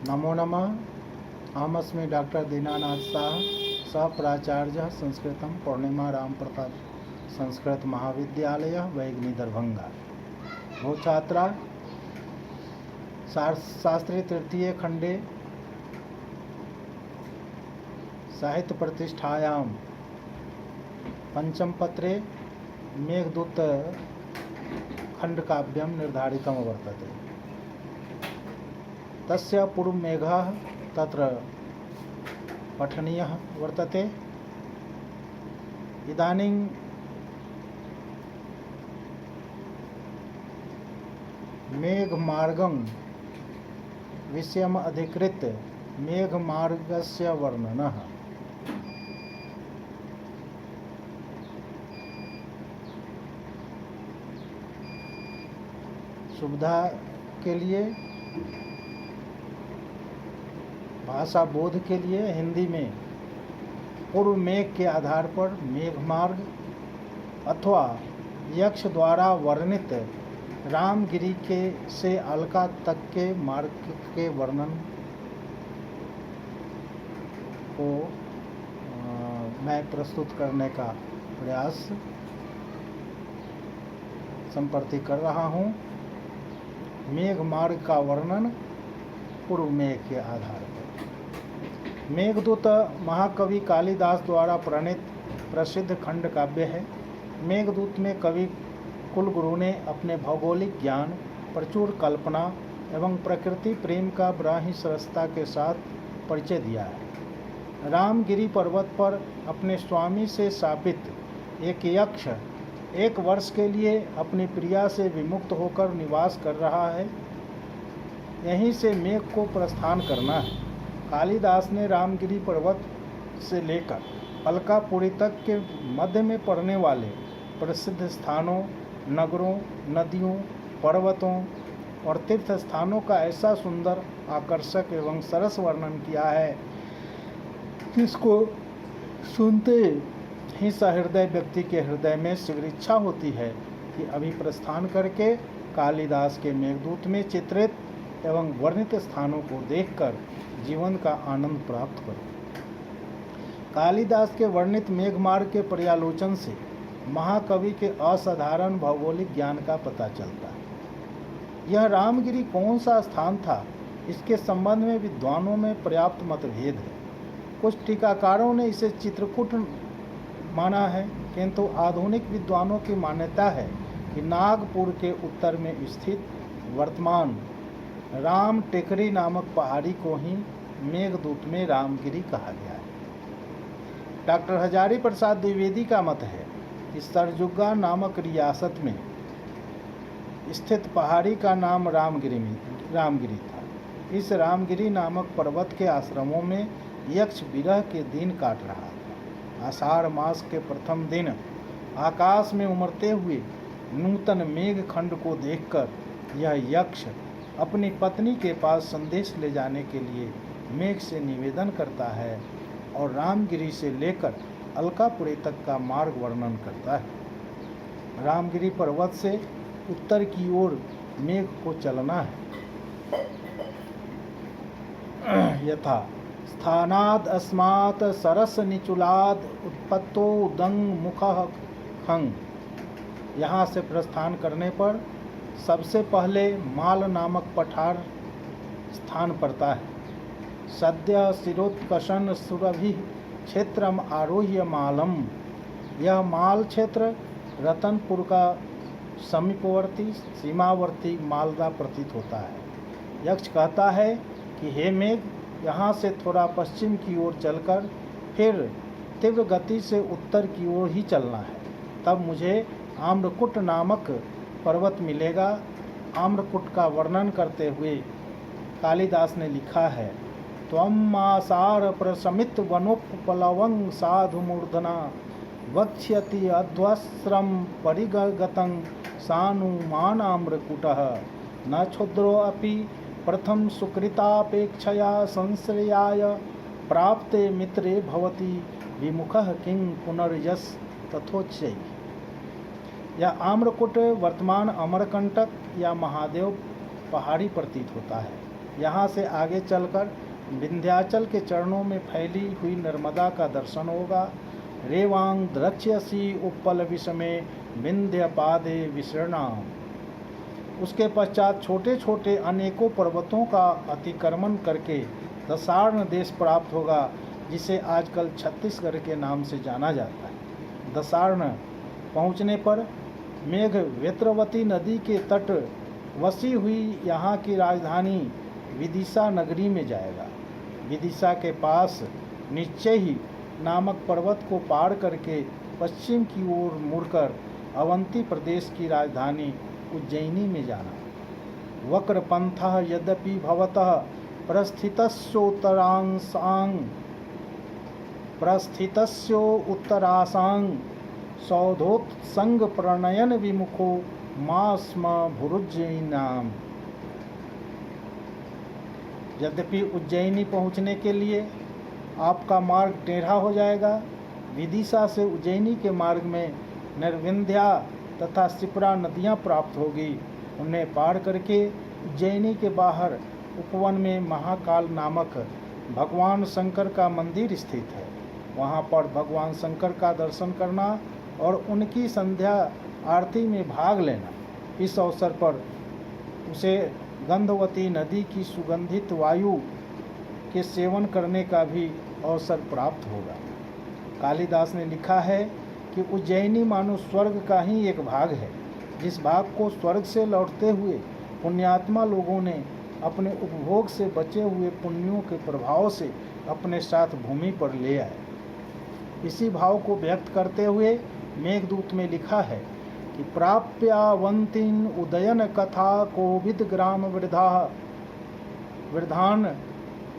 नमो नमः। अहमस्मि डॉक्टर दीनानाथ शाह, सह प्राचार्य संस्कृतं पूर्णिमा राम प्रसाद संस्कृत महाविद्यालय वैगनी दरभंगा। भो छात्रा शास्त्री तृतीय खंडे साहित्य प्रतिष्ठायां पंचम पत्रे मेघदूत खंडकाव्यं निर्धारितं वर्तते। तस्य पूर्वमेघः तत्र पठनीयः वर्तते। इदानीं मेघमार्गं विषयम् अधिकृत्य मेघमार्गस्य वर्णनः। सुविधा के लिए, भाषा बोध के लिए हिंदी में पूर्व मेघ के आधार पर मेघमार्ग अथवा यक्ष द्वारा वर्णित रामगिरी के से अलका तक के मार्ग के वर्णन को मैं प्रस्तुत करने का प्रयास संप्रति कर रहा हूँ। मेघ मार्ग का वर्णन पूर्व मेघ के आधार पर। मेघदूत महाकवि कालिदास द्वारा प्रणीत प्रसिद्ध खंड काव्य है। मेघदूत में कवि कुलगुरु ने अपने भौगोलिक ज्ञान, प्रचुर कल्पना एवं प्रकृति प्रेम का बड़ी सरसता के साथ परिचय दिया है। रामगिरी पर्वत पर अपने स्वामी से शापित एक यक्ष एक वर्ष के लिए अपनी प्रिया से विमुक्त होकर निवास कर रहा है। यहीं से मेघ को प्रस्थान करना है। कालिदास ने रामगिरी पर्वत से लेकर अलकापुरी तक के मध्य में पड़ने वाले प्रसिद्ध स्थानों, नगरों, नदियों, पर्वतों और तीर्थ स्थानों का ऐसा सुंदर, आकर्षक एवं सरस वर्णन किया है जिसको सुनते ही सहृदय व्यक्ति के हृदय में शीघ्र इच्छा होती है कि अभी प्रस्थान करके कालिदास के मेघदूत में चित्रित एवं वर्णित स्थानों को देखकर जीवन का आनंद प्राप्त करो। कालिदास के वर्णित मेघमार्ग के पर्यालोचन से महाकवि के असाधारण भौगोलिक ज्ञान का पता चलता है। यह रामगिरी कौन सा स्थान था, इसके संबंध में विद्वानों में पर्याप्त मतभेद है। कुछ टीकाकारों ने इसे चित्रकूट माना है, किंतु आधुनिक विद्वानों की मान्यता है कि नागपुर के उत्तर में स्थित वर्तमान राम टेकरी नामक पहाड़ी को ही मेघदूत में रामगिरी कहा गया है। डॉक्टर हजारी प्रसाद द्विवेदी का मत है कि सरजुगा नामक रियासत में स्थित पहाड़ी का नाम रामगिरी था। इस रामगिरी नामक पर्वत के आश्रमों में यक्ष विरह के दिन काट रहा था। आषाढ़ मास के प्रथम दिन आकाश में उमड़ते हुए नूतन मेघ खंड को देखकर यह यक्ष अपनी पत्नी के पास संदेश ले जाने के लिए मेघ से निवेदन करता है और रामगिरी से लेकर अलकापुरी तक का मार्ग वर्णन करता है। रामगिरी पर्वत से उत्तर की ओर मेघ को चलना है। यथा स्थानाद अस्मात् सरस निचुलाद उत्पत्तो उदंग मुखः खंग। यहाँ से प्रस्थान करने पर सबसे पहले माल नामक पठार स्थान पड़ता है। सद्य शिरोत्कर्षण सुरभि क्षेत्रम आरोह्य मालम। यह माल क्षेत्र रतनपुर का समीपवर्ती सीमावर्ती मालदा प्रतीत होता है। यक्ष कहता है कि हे मेघ, यहाँ से थोड़ा पश्चिम की ओर चलकर फिर तीव्र गति से उत्तर की ओर ही चलना है, तब मुझे आम्रकुट नामक पर्वत मिलेगा। आम्रकुट का वर्णन करते हुए कालिदास ने लिखा है, त्वम आसार प्रशमित वनोपप्लवं साधु मूर्धना वक्ष्यति अध्वस्त्रम परिगतं सानुमान आम्रकुटः न क्षुद्रो अपि प्रथम सुकृतापेक्षया संश्रयाय प्राप्ते मित्रे भवति विमुखः किं पुनर्यस तथोच्चै। यह आम्रकुट वर्तमान अमरकंटक या महादेव पहाड़ी प्रतीत होता है। यहाँ से आगे चलकर विंध्याचल के चरणों में फैली हुई नर्मदा का दर्शन होगा। रेवांग द्रक्ष्यसी उत्पल विषमे विंध्य पादे विसृणाम। उसके पश्चात छोटे छोटे अनेकों पर्वतों का अतिक्रमण करके दशार्ण देश प्राप्त होगा, जिसे आजकल छत्तीसगढ़ के नाम से जाना जाता है। दशार्ण पहुँचने पर मेघ वेत्रवती नदी के तट वसी हुई यहाँ की राजधानी विदिशा नगरी में जाएगा। विदिशा के पास निश्चयी नामक पर्वत को पार करके पश्चिम की ओर मुड़कर अवंती प्रदेश की राजधानी उज्जैनी में जाना। वक्रपंथः यद्यपि भवतः प्रस्थितस्योत्तरासां सौधोत्संग प्रणयन विमुखो मा स्म भुरुज्जयिनाम। यद्यपि उज्जैनी पहुँचने के लिए आपका मार्ग टेढ़ा हो जाएगा। विदिशा से उज्जैनी के मार्ग में निर्विंध्या तथा शिप्रा नदियाँ प्राप्त होगी। उन्हें पार करके उज्जैनी के बाहर उपवन में महाकाल नामक भगवान शंकर का मंदिर स्थित है। वहाँ पर भगवान शंकर का दर्शन करना और उनकी संध्या आरती में भाग लेना। इस अवसर पर उसे गंधवती नदी की सुगंधित वायु के सेवन करने का भी अवसर प्राप्त होगा। कालिदास ने लिखा है कि उज्जैनी मानो स्वर्ग का ही एक भाग है, जिस भाग को स्वर्ग से लौटते हुए पुण्यात्मा लोगों ने अपने उपभोग से बचे हुए पुण्यों के प्रभाव से अपने साथ भूमि पर ले आए। इसी भाव को व्यक्त करते हुए मेघदूत में लिखा है कि प्राप्यावंतीन उदयन कथा कोविद ग्राम वृद्धान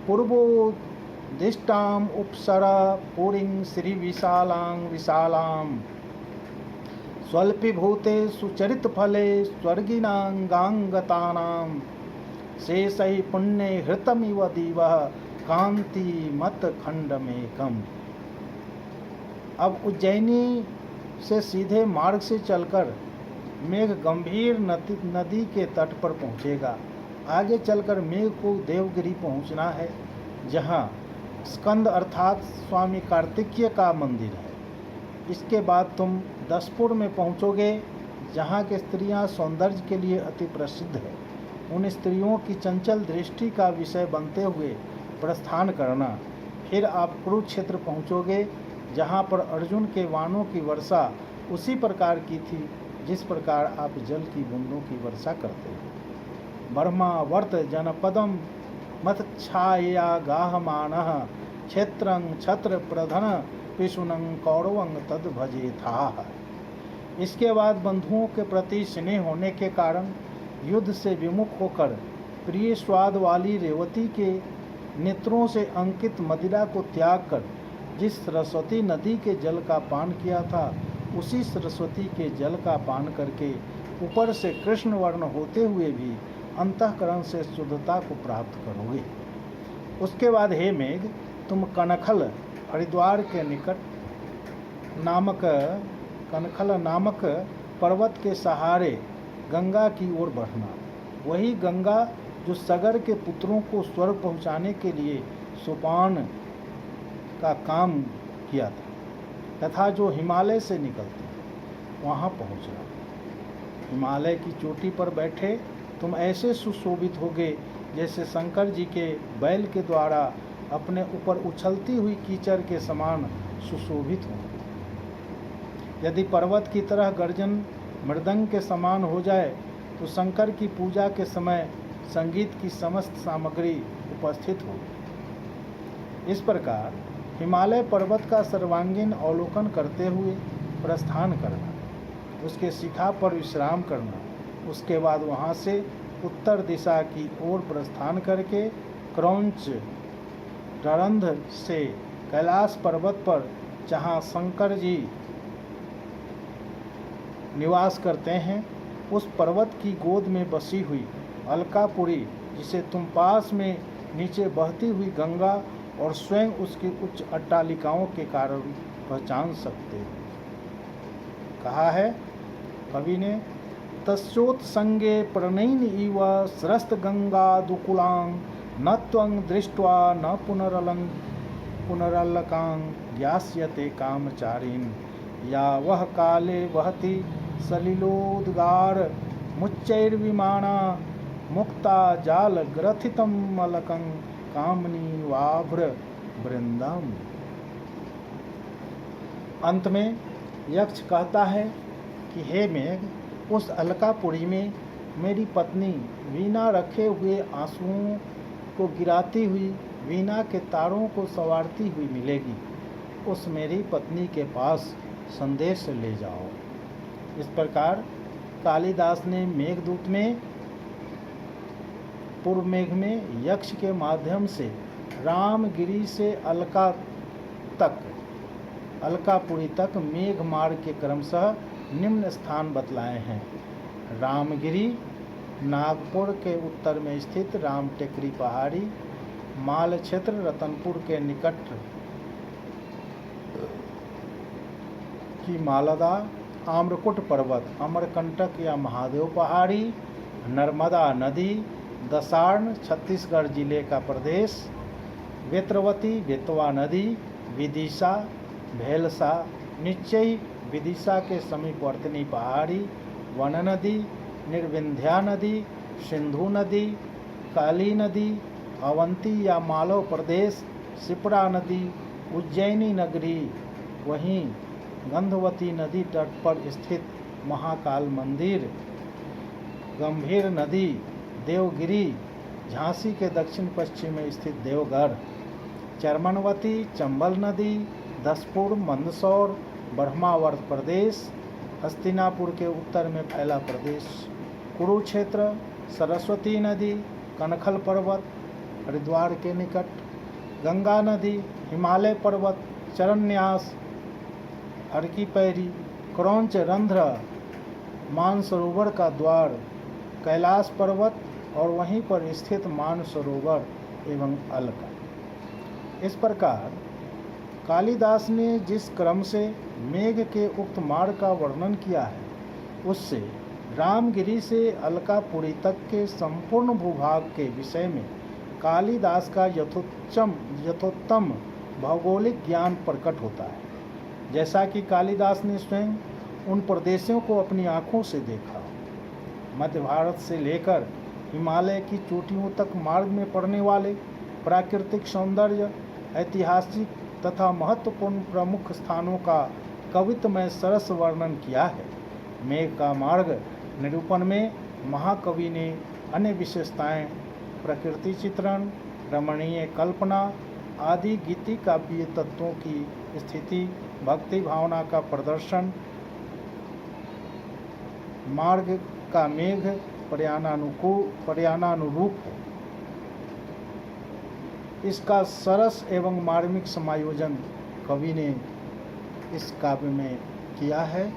पूर्वोदिष्टाम उपसरा पुरीं श्री विशालां स्वल्पीभूते सुचरित फले स्वर्गिनांगांगतानां शेषै पुण्य हृतमिव दिवः कांति मत खंडमेकम। अब उज्जैनी से सीधे मार्ग से चलकर मेघ गंभीर नदी के तट पर पहुँचेगा। आगे चलकर मेघ को देवगिरी पहुँचना है, जहाँ स्कंद अर्थात स्वामी कार्तिकेय का मंदिर है। इसके बाद तुम दसपुर में पहुँचोगे, जहाँ के स्त्रियाँ सौंदर्य के लिए अति प्रसिद्ध है। उन स्त्रियों की चंचल दृष्टि का विषय बनते हुए प्रस्थान करना। फिर आप कुरुक्षेत्र पहुँचोगे, जहाँ पर अर्जुन के वाणों की वर्षा उसी प्रकार की थी जिस प्रकार आप जल की बूंदों की वर्षा करते हो। ब्रह्मावर्त जनपदम मत्छाया गाहमानः क्षेत्रं छत्र प्रधन पिशुनं कौरवं तद भजे था। इसके बाद बंधुओं के प्रति स्नेह होने के कारण युद्ध से विमुख होकर प्रिय स्वाद वाली रेवती के नेत्रों से अंकित मदिरा को त्याग कर जिस सरस्वती नदी के जल का पान किया था, उसी सरस्वती के जल का पान करके ऊपर से कृष्ण वर्ण होते हुए भी अंतःकरण से शुद्धता को प्राप्त करोगे। उसके बाद हे मेघ, तुम कनखल हरिद्वार के निकट कनखल नामक पर्वत के सहारे गंगा की ओर बढ़ना। वही गंगा जो सगर के पुत्रों को स्वर्ग पहुँचाने के लिए सोपान का काम किया था, तथा जो हिमालय से निकलते हैं, वहाँ पहुँचना। हिमालय की चोटी पर बैठे तुम ऐसे सुशोभित होगे जैसे शंकर जी के बैल के द्वारा अपने ऊपर उछलती हुई कीचड़ के समान सुशोभित हों। यदि पर्वत की तरह गर्जन मृदंग के समान हो जाए तो शंकर की पूजा के समय संगीत की समस्त सामग्री उपस्थित होगी। इस प्रकार हिमालय पर्वत का सर्वांगीण अवलोकन करते हुए प्रस्थान करना, उसके शिखा पर विश्राम करना, उसके बाद वहाँ से उत्तर दिशा की ओर प्रस्थान करके क्रौंच डरंध से कैलाश पर्वत पर, जहाँ शंकर जी निवास करते हैं, उस पर्वत की गोद में बसी हुई अलकापुरी, जिसे तुम पास में नीचे बहती हुई गंगा और स्वयं उसकी उच्च अट्टालिकाओं के कारण पहचान सकते हो। कहा है कवि ने, तस्योत्संगे प्रणयन इव स्रस्तगंगादुकुलां न त्वं दृष्ट्वा न पुनरलकां ज्ञास्यते कामचारिन् या वह काले वहति सलिलोद्गार मुच्चैर्विमाना मुक्ता जाल ग्रथितं मलकं कामनी वाभ्र वृंदम। अंत में यक्ष कहता है कि हे मेघ, उस अलकापुरी में मेरी पत्नी वीणा रखे हुए आंसुओं को गिराती हुई, वीणा के तारों को संवारती हुई मिलेगी। उस मेरी पत्नी के पास संदेश ले जाओ। इस प्रकार कालिदास ने मेघदूत में पूर्व मेघ में यक्ष के माध्यम से रामगिरी से अलकापुरी तक मेघ मार्ग के क्रमशः निम्न स्थान बतलाए हैं। रामगिरी नागपुर के उत्तर में स्थित राम टेकरी पहाड़ी, माल क्षेत्र रतनपुर के निकट की मालदा, आम्रकुट पर्वत, अमरकंटक या महादेव पहाड़ी, नर्मदा नदी, दसार्ण छत्तीसगढ़ जिले का प्रदेश, वेत्रवती बेतवा नदी, विदिशा, भेलसा, निश्चय विदिशा के समीपवर्ती पहाड़ी, वन नदी, निर्विंध्या नदी, सिंधु नदी, काली नदी, अवंती या मालव प्रदेश, सिपरा नदी, उज्जैनी नगरी, वहीं गंधवती नदी तट पर स्थित महाकाल मंदिर, गंभीर नदी, देवगिरी, झांसी के दक्षिण पश्चिम में स्थित देवगढ़, चरमनवती, चंबल नदी, दसपुर, मंदसौर, ब्रह्मावर्त प्रदेश, हस्तिनापुर के उत्तर में फैला प्रदेश, कुरुक्षेत्र, सरस्वती नदी, कनखल पर्वत, हरिद्वार के निकट, गंगा नदी, हिमालय पर्वत, चरन्यास, हरकी पैरी, क्रौंच रंध्र, मानसरोवर का द्वार, कैलाश पर्वत और वहीं पर स्थित मानसरोवर एवं अलका। इस प्रकार कालिदास ने जिस क्रम से मेघ के उक्त मार्ग का वर्णन किया है, उससे रामगिरी से अलकापुरी तक के संपूर्ण भूभाग के विषय में कालिदास का यथोत्तम भौगोलिक ज्ञान प्रकट होता है। जैसा कि कालिदास ने स्वयं उन प्रदेशों को अपनी आँखों से देखा। मध्य भारत से लेकर हिमालय की चोटियों तक मार्ग में पड़ने वाले प्राकृतिक सौंदर्य, ऐतिहासिक तथा महत्वपूर्ण प्रमुख स्थानों का कवित्वमय सरस वर्णन किया है। मेघ का मार्ग निरूपण में महाकवि ने अन्य विशेषताएं, प्रकृति चित्रण, रमणीय कल्पना आदि गीति काव्य तत्वों की स्थिति, भक्ति भावना का प्रदर्शन, मार्ग का मेघ पर्यानानुरूप हो, इसका सरस एवं मार्मिक समायोजन कवि ने इस काव्य में किया है,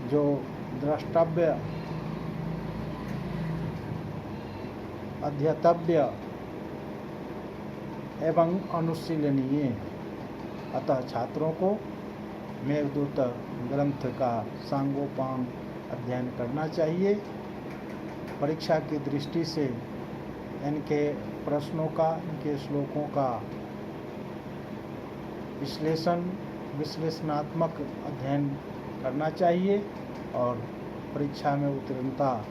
जो द्रष्टव्य, अध्येतव्य एवं अनुशीलनीय है। अतः छात्रों को मेघदूत ग्रंथ का सांगोपांग अध्ययन करना चाहिए। परीक्षा की दृष्टि से इनके प्रश्नों का, इनके श्लोकों का विश्लेषणात्मक अध्ययन करना चाहिए और परीक्षा में उत्तीर्णता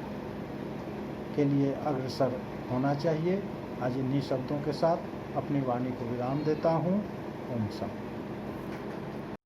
के लिए अग्रसर होना चाहिए। आज इन्हीं शब्दों के साथ अपनी वाणी को विराम देता हूँ। ओम शांति।